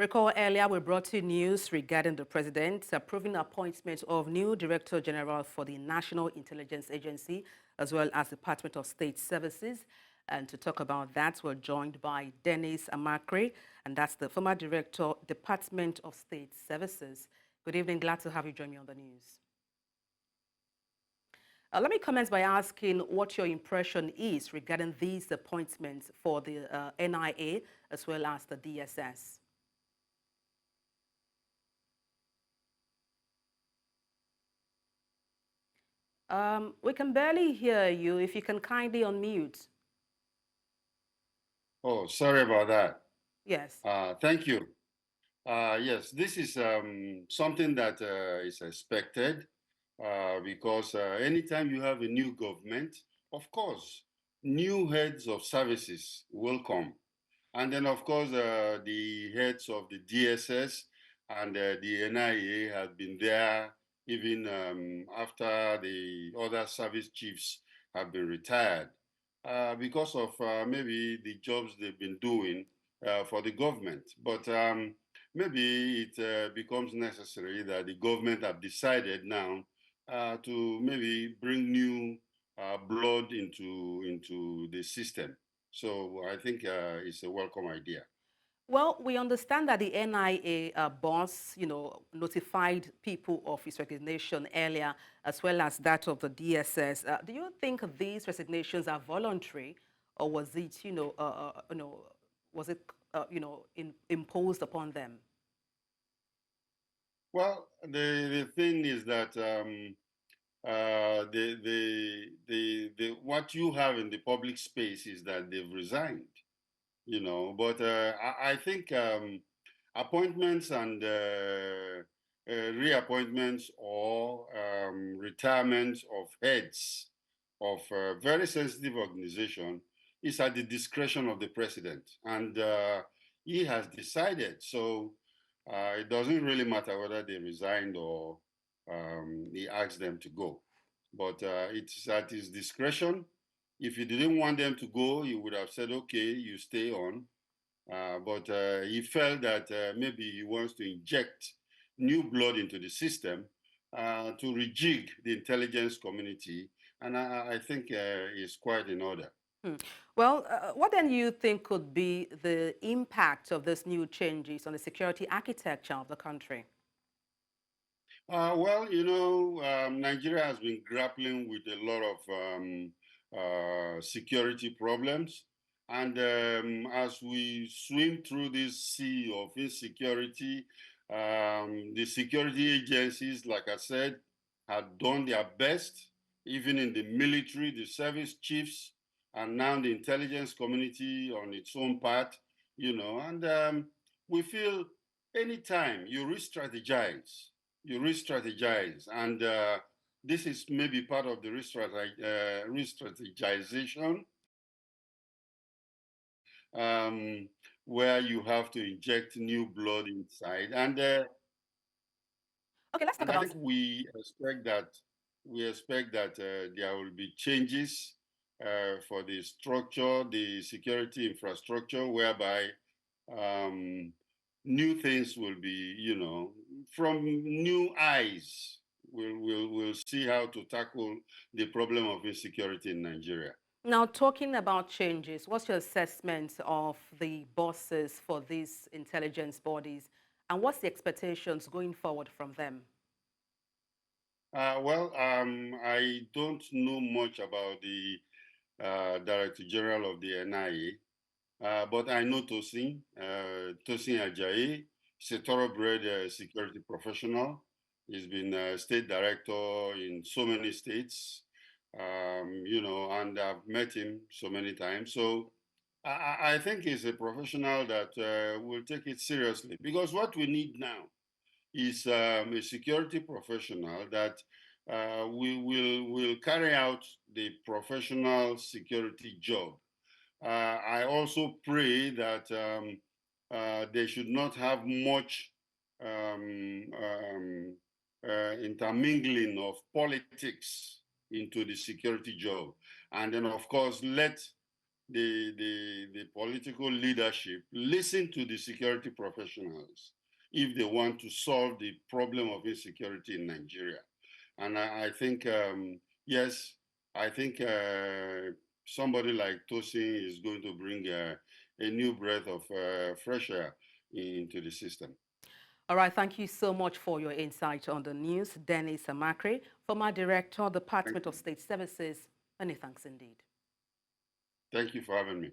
Recall earlier we brought you news regarding the president approving the appointment of new Director General for the National Intelligence Agency, as well as Department of State Services. And to talk about that, we're joined by Dennis Amakre, and that's the former Director, Department of State Services. Good evening, glad to have you join me on the news. Let me commence by asking what your impression is regarding these appointments for the NIA as well as the DSS. We can barely hear you. If you can kindly unmute. Oh, sorry about that. Yes. Thank you. Yes, this is something that is expected because anytime you have a new government, of course, new heads of services will come. And then, of course, the heads of the DSS and the NIA have been there even after the other service chiefs have been retired because of maybe the jobs they've been doing for the government. But maybe it becomes necessary that the government have decided now to maybe bring new blood into the system. So I think it's a welcome idea. Well, we understand that the NIA boss, notified people of his resignation earlier, as well as that of the DSS. Do you think these resignations are voluntary, or was it, was it, imposed upon them? Well, the thing is that what you have in the public space is that they've resigned, But I think appointments and reappointments or retirement of heads of a very sensitive organization is at the discretion of the president, and he has decided. So it doesn't really matter whether they resigned or he asked them to go, but it's at his discretion. If he didn't want them to go, he would have said, okay, you stay on. But he felt that maybe he wants to inject new blood into the system to rejig the intelligence community. And I think it's quite in order. Hmm. Well, what then you think could be the impact of these new changes on the security architecture of the country? Well, Nigeria has been grappling with a lot of security problems. And as we swim through this sea of insecurity, the security agencies, like I said, have done their best, even in the military, the service chiefs, and now the intelligence community on its own part, and we feel anytime you re-strategize, and this is maybe part of the re-strategization, where you have to inject new blood inside, and Okay, let's talk and I about. think we expect that there will be changes for the structure, the security infrastructure, whereby um, new things will be, from new eyes. We'll see how to tackle the problem of insecurity in Nigeria. Now, talking about changes, what's your assessment of the bosses for these intelligence bodies, and what's the expectations going forward from them? Well, I don't know much about the Director General of the NIA, but I know Tosin Ajayi. He's a thoroughbred security professional. He's been state director in so many states, and I've met him so many times. So I think he's a professional that will take it seriously, because what we need now is a security professional that will carry out the professional security job. I also pray that they should not have much intermingling of politics into the security job. And then, of course, let the political leadership listen to the security professionals if they want to solve the problem of insecurity in Nigeria. And I think, yes, I think somebody like Tosin is going to bring a new breath of fresh air into the system. All right, thank you so much for your insight on the news. Dennis Amakre, former Director, Department of State Services. Many thanks indeed. Thank you for having me.